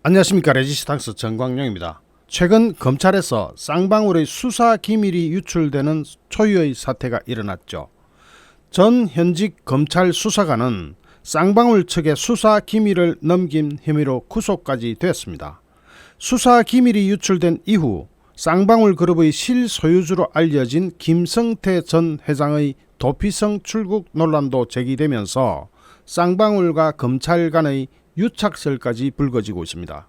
안녕하십니까. 레지스탕스 정광용입니다. 최근 검찰에서 쌍방울의 수사 기밀이 유출되는 초유의 사태가 일어났죠. 전 현직 검찰 수사관은 쌍방울 측에 수사 기밀을 넘긴 혐의로 구속까지 되었습니다. 수사 기밀이 유출된 이후 쌍방울 그룹의 실소유주로 알려진 김성태 전 회장의 도피성 출국 논란도 제기되면서 쌍방울과 검찰 간의 유착설까지 불거지고 있습니다.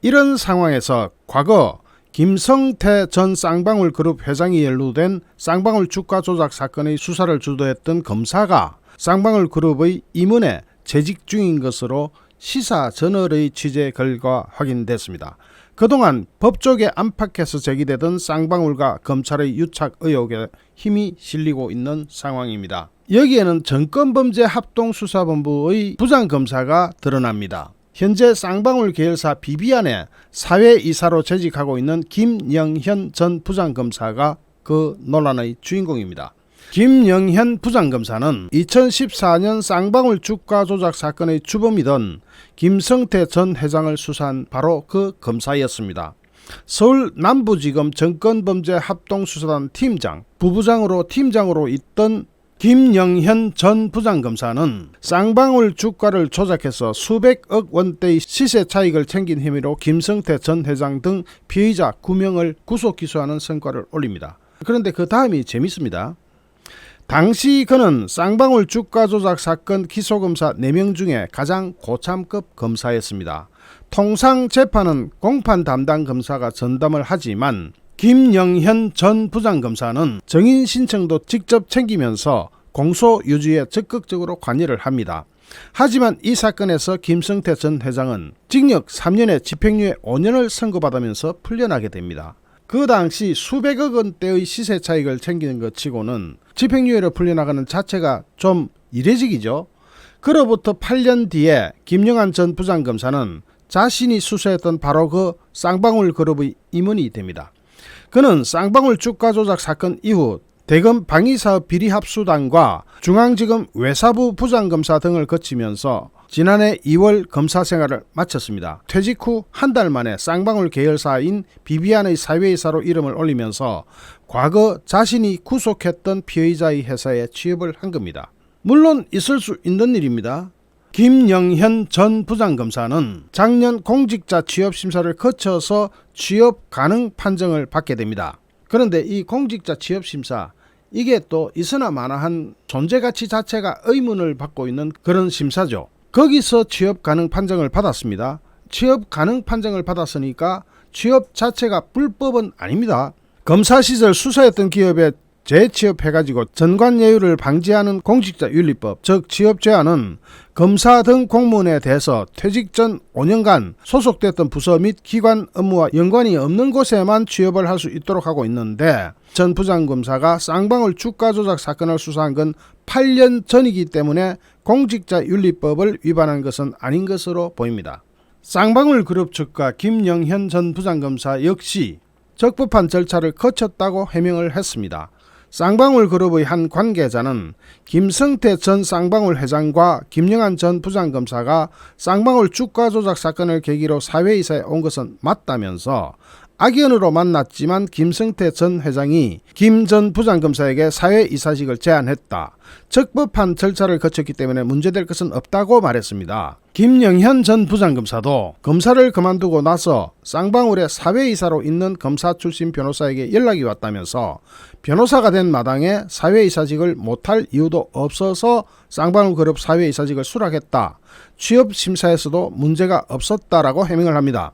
이런 상황에서 과거 김성태 전 쌍방울 그룹 회장이 연루된 쌍방울 주가 조작 사건의 수사를 주도했던 검사가 쌍방울 그룹의 임원에 재직 중인 것으로 시사저널의 취재 결과 확인됐습니다. 그동안 법조계 안팎에서 제기되던 쌍방울과 검찰의 유착 의혹에 힘이 실리고 있는 상황입니다. 여기에는 정권범죄합동수사본부의 부장검사가 드러납니다. 현재 쌍방울 계열사 비비안에 사회이사로 재직하고 있는 김영현 전 부장검사가 그 논란의 주인공입니다. 김영현 부장검사는 2014년 쌍방울 주가 조작 사건의 주범이던 김성태 전 회장을 수사한 바로 그 검사였습니다. 서울 남부지검 정권범죄합동수사단 팀장, 부부장으로 팀장으로 있던 김영현 전 부장검사는 쌍방울 주가를 조작해서 수백억 원대의 시세 차익을 챙긴 혐의로 김성태 전 회장 등 피의자 9명을 구속 기소하는 성과를 올립니다. 그런데 그 다음이 재밌습니다. 당시 그는 쌍방울 주가 조작 사건 기소검사 4명 중에 가장 고참급 검사였습니다. 통상 재판은 공판 담당 검사가 전담을 하지만 김영현 전 부장검사는 정인 신청도 직접 챙기면서 공소 유지에 적극적으로 관여를 합니다. 하지만 이 사건에서 김성태 전 회장은 징역 3년에 집행유예 5년을 선고받으면서 풀려나게 됩니다. 그 당시 수백억 원대의 시세 차익을 챙기는 것 치고는 집행유예로 풀려나가는 자체가 좀 이례적이죠. 그로부터 8년 뒤에 김영한 전 부장검사는 자신이 수사했던 바로 그 쌍방울 그룹의 임원이 됩니다. 그는 쌍방울 주가 조작 사건 이후 대검 방위사업 비리합수단과 중앙지검 외사부 부장검사 등을 거치면서 지난해 2월 검사 생활을 마쳤습니다. 퇴직 후 한 달 만에 쌍방울 계열사인 비비안의 사회이사로 이름을 올리면서 과거 자신이 구속했던 피의자의 회사에 취업을 한 겁니다. 물론 있을 수 있는 일입니다. 김영현 전 부장검사는 작년 공직자 취업심사를 거쳐서 취업 가능 판정을 받게 됩니다. 그런데 이 공직자 취업심사, 이게 또 있으나 마나한 존재가치 자체가 의문을 받고 있는 그런 심사죠. 거기서 취업 가능 판정을 받았습니다. 취업 가능 판정을 받았으니까 취업 자체가 불법은 아닙니다. 검사 시절 수사했던 기업에 재취업해가지고 전관예우를 방지하는 공직자윤리법, 즉 취업제한은 검사 등 공무원에 대해서 퇴직 전 5년간 소속됐던 부서 및 기관 업무와 연관이 없는 곳에만 취업을 할 수 있도록 하고 있는데, 전 부장검사가 쌍방울 주가 조작 사건을 수사한 건 8년 전이기 때문에 공직자윤리법을 위반한 것은 아닌 것으로 보입니다. 쌍방울 그룹 측과 김영현 전 부장검사 역시 적법한 절차를 거쳤다고 해명을 했습니다. 쌍방울 그룹의 한 관계자는 김성태 전 쌍방울 회장과 김영한 전 부장검사가 쌍방울 주가 조작 사건을 계기로 사회이사에 온 것은 맞다면서 악연으로 만났지만 김성태 전 회장이 김 전 부장검사에게 사회이사직을 제안했다. 적법한 절차를 거쳤기 때문에 문제될 것은 없다고 말했습니다. 김영현 전 부장검사도 검사를 그만두고 나서 쌍방울의 사회이사로 있는 검사 출신 변호사에게 연락이 왔다면서 변호사가 된 마당에 사회이사직을 못할 이유도 없어서 쌍방울 그룹 사회이사직을 수락했다. 취업심사에서도 문제가 없었다라고 해명을 합니다.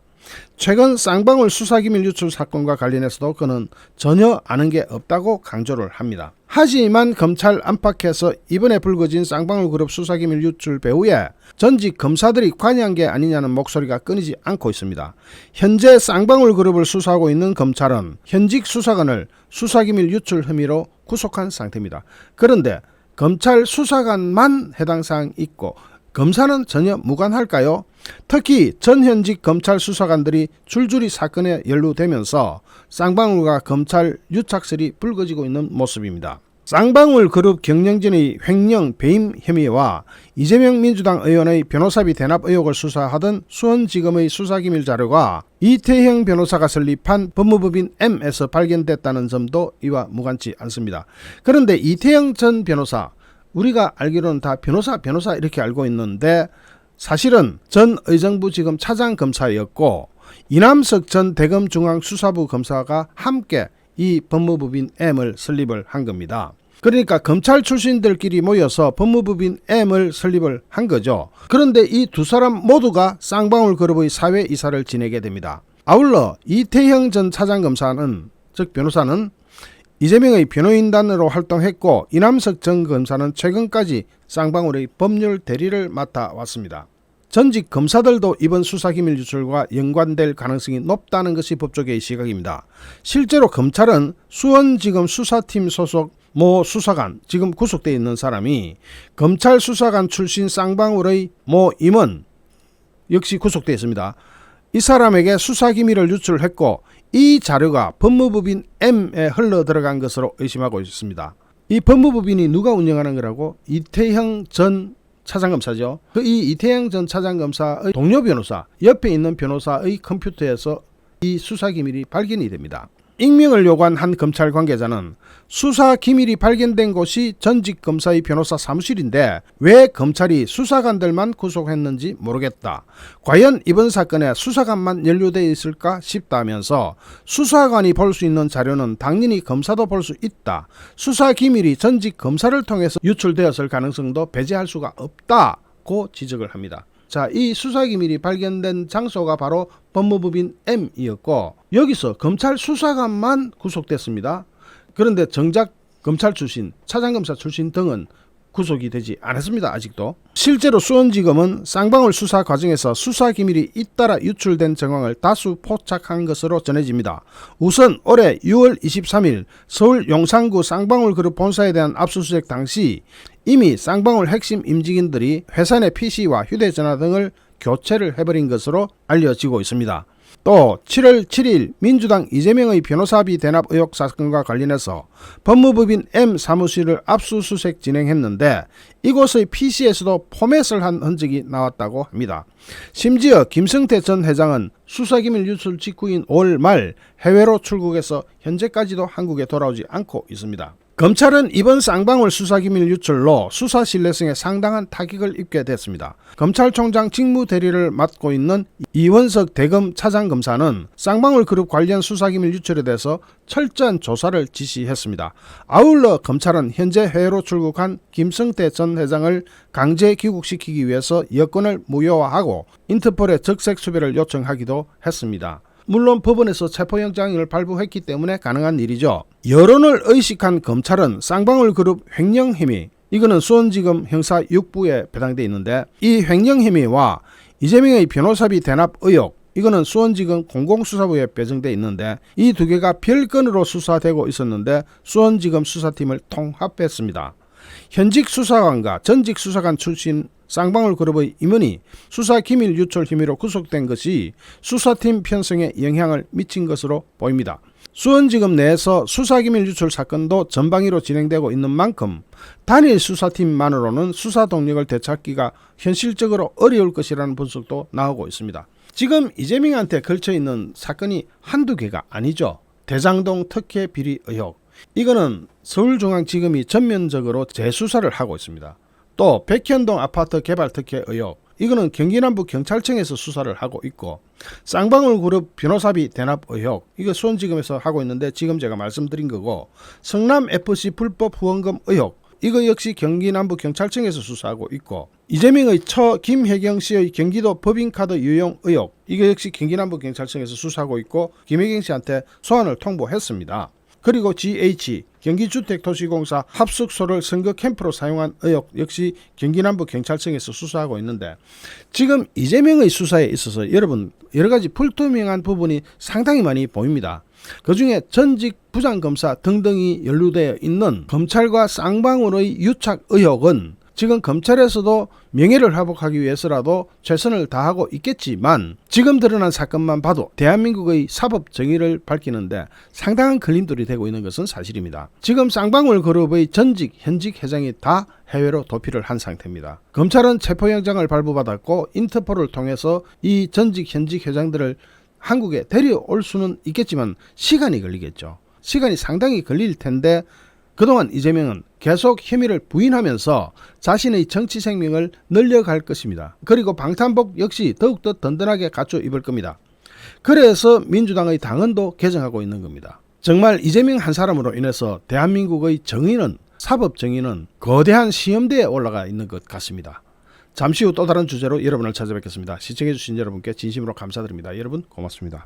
최근 쌍방울 수사기밀 유출 사건과 관련해서도 그는 전혀 아는 게 없다고 강조를 합니다. 하지만 검찰 안팎에서 이번에 불거진 쌍방울 그룹 수사기밀 유출 배후에 전직 검사들이 관여한 게 아니냐는 목소리가 끊이지 않고 있습니다. 현재 쌍방울 그룹을 수사하고 있는 검찰은 현직 수사관을 수사기밀 유출 혐의로 구속한 상태입니다. 그런데 검찰 수사관만 해당 사항이 있고 검사는 전혀 무관할까요? 특히 전현직 검찰 수사관들이 줄줄이 사건에 연루되면서 쌍방울과 검찰 유착설이 불거지고 있는 모습입니다. 쌍방울 그룹 경영진의 횡령 배임 혐의와 이재명 민주당 의원의 변호사비 대납 의혹을 수사하던 수원지검의 수사기밀 자료가 이태형 변호사가 설립한 법무법인 M에서 발견됐다는 점도 이와 무관치 않습니다. 그런데 이태형 전 변호사, 우리가 알기로는 다 변호사 이렇게 알고 있는데 사실은 전 의정부지검 차장검사였고 이남석 전 대검중앙수사부 검사가 함께 이 법무법인 M을 설립을 한 겁니다. 그러니까 검찰 출신들끼리 모여서 법무법인 M을 설립을 한 거죠. 그런데 이 두 사람 모두가 쌍방울 그룹의 사회이사를 지내게 됩니다. 아울러 이태형 전 차장검사는, 즉 변호사는 이재명의 변호인단으로 활동했고 이남석 전 검사는 최근까지 쌍방울의 법률 대리를 맡아왔습니다. 전직 검사들도 이번 수사기밀 유출과 연관될 가능성이 높다는 것이 법조계의 시각입니다. 실제로 검찰은 수원지검 수사팀 소속 모 수사관, 지금 구속되어 있는 사람이 검찰 수사관 출신 쌍방울의 모 임원 역시 구속되어 있습니다. 이 사람에게 수사기밀을 유출했고 이 자료가 법무법인 M에 흘러 들어간 것으로 의심하고 있습니다. 이 법무법인이 누가 운영하는 거라고? 이태형 전 차장검사죠. 이 이태형 전 차장검사의 동료 변호사, 옆에 있는 변호사의 컴퓨터에서 이 수사기밀이 발견이 됩니다. 익명을 요구한 한 검찰 관계자는 수사기밀이 발견된 곳이 전직 검사의 변호사 사무실인데 왜 검찰이 수사관들만 구속했는지 모르겠다. 과연 이번 사건에 수사관만 연루되어 있을까 싶다면서 수사관이 볼 수 있는 자료는 당연히 검사도 볼 수 있다. 수사기밀이 전직 검사를 통해서 유출되었을 가능성도 배제할 수가 없다고 지적을 합니다. 자, 이 수사기밀이 발견된 장소가 바로 법무법인 M이었고 여기서 검찰 수사관만 구속됐습니다. 그런데 정작 검찰 출신, 차장검사 출신 등은 구속이 되지 않았습니다. 아직도. 실제로 수원지검은 쌍방울 수사 과정에서 수사기밀이 잇따라 유출된 정황을 다수 포착한 것으로 전해집니다. 우선 올해 6월 23일 서울 용산구 쌍방울 그룹 본사에 대한 압수수색 당시 이미 쌍방울 핵심 임직인들이 회사 내 PC와 휴대전화 등을 교체를 해버린 것으로 알려지고 있습니다. 또 7월 7일 민주당 이재명의 변호사비 대납 의혹 사건과 관련해서 법무법인 M 사무실을 압수수색 진행했는데 이곳의 PC에서도 포맷을 한 흔적이 나왔다고 합니다. 심지어 김성태 전 회장은 수사기밀 유출 직후인 5월 말 해외로 출국해서 현재까지도 한국에 돌아오지 않고 있습니다. 검찰은 이번 쌍방울 수사기밀 유출로 수사 신뢰성에 상당한 타격을 입게 됐습니다. 검찰총장 직무대리를 맡고 있는 이원석 대검 차장검사는 쌍방울 그룹 관련 수사기밀 유출에 대해서 철저한 조사를 지시했습니다. 아울러 검찰은 현재 해외로 출국한 김성태 전 회장을 강제 귀국시키기 위해서 여권을 무효화하고 인터폴에 적색 수배를 요청하기도 했습니다. 물론 법원에서 체포영장을 발부했기 때문에 가능한 일이죠. 여론을 의식한 검찰은 쌍방울 그룹 횡령 혐의, 이거는 수원지검 형사 6부에 배당되어 있는데 이 횡령 혐의와 이재명의 변호사비 대납 의혹, 이거는 수원지검 공공수사부에 배정되어 있는데 이 두 개가 별건으로 수사되고 있었는데 수원지검 수사팀을 통합했습니다. 현직 수사관과 전직 수사관 출신 쌍방울 그룹의 임원이 수사기밀 유출 혐의로 구속된 것이 수사팀 편성에 영향을 미친 것으로 보입니다. 수원지검 내에서 수사기밀 유출 사건도 전방위로 진행되고 있는 만큼 단일 수사팀만으로는 수사 동력을 되찾기가 현실적으로 어려울 것이라는 분석도 나오고 있습니다. 지금 이재명한테 걸쳐있는 사건이 한두 개가 아니죠. 대장동 특혜 비리 의혹, 이거는 서울중앙지검이 전면적으로 재수사를 하고 있습니다. 또 백현동 아파트 개발 특혜 의혹, 이거는 경기남부 경찰청에서 수사를 하고 있고 쌍방울 그룹 변호사비 대납 의혹, 이거 수원지검에서 하고 있는데 지금 제가 말씀드린 거고 성남FC 불법 후원금 의혹, 이거 역시 경기남부 경찰청에서 수사하고 있고 이재명의 처 김혜경씨의 경기도 법인카드 유용 의혹, 이거 역시 경기남부 경찰청에서 수사하고 있고 김혜경씨한테 소환을 통보했습니다. 그리고 GH 경기주택도시공사 합숙소를 선거 캠프로 사용한 의혹 역시 경기남부 경찰청에서 수사하고 있는데 지금 이재명의 수사에 있어서 여러분 여러가지 불투명한 부분이 상당히 많이 보입니다. 그중에 전직 부장검사 등등이 연루되어 있는 검찰과 쌍방울의 유착 의혹은 지금 검찰에서도 명예를 회복하기 위해서라도 최선을 다하고 있겠지만 지금 드러난 사건만 봐도 대한민국의 사법 정의를 밝히는데 상당한 걸림돌이 되고 있는 것은 사실입니다. 지금 쌍방울 그룹의 전직 현직 회장이 다 해외로 도피를 한 상태입니다. 검찰은 체포영장을 발부받았고 인터폴을 통해서 이 전직 현직 회장들을 한국에 데려올 수는 있겠지만 시간이 걸리겠죠. 시간이 상당히 걸릴 텐데 그동안 이재명은 계속 혐의를 부인하면서 자신의 정치 생명을 늘려갈 것입니다. 그리고 방탄복 역시 더욱더 든든하게 갖춰 입을 겁니다. 그래서 민주당의 당헌도 개정하고 있는 겁니다. 정말 이재명 한 사람으로 인해서 대한민국의 정의는, 사법 정의는 거대한 시험대에 올라가 있는 것 같습니다. 잠시 후 또 다른 주제로 여러분을 찾아뵙겠습니다. 시청해주신 여러분께 진심으로 감사드립니다. 여러분 고맙습니다.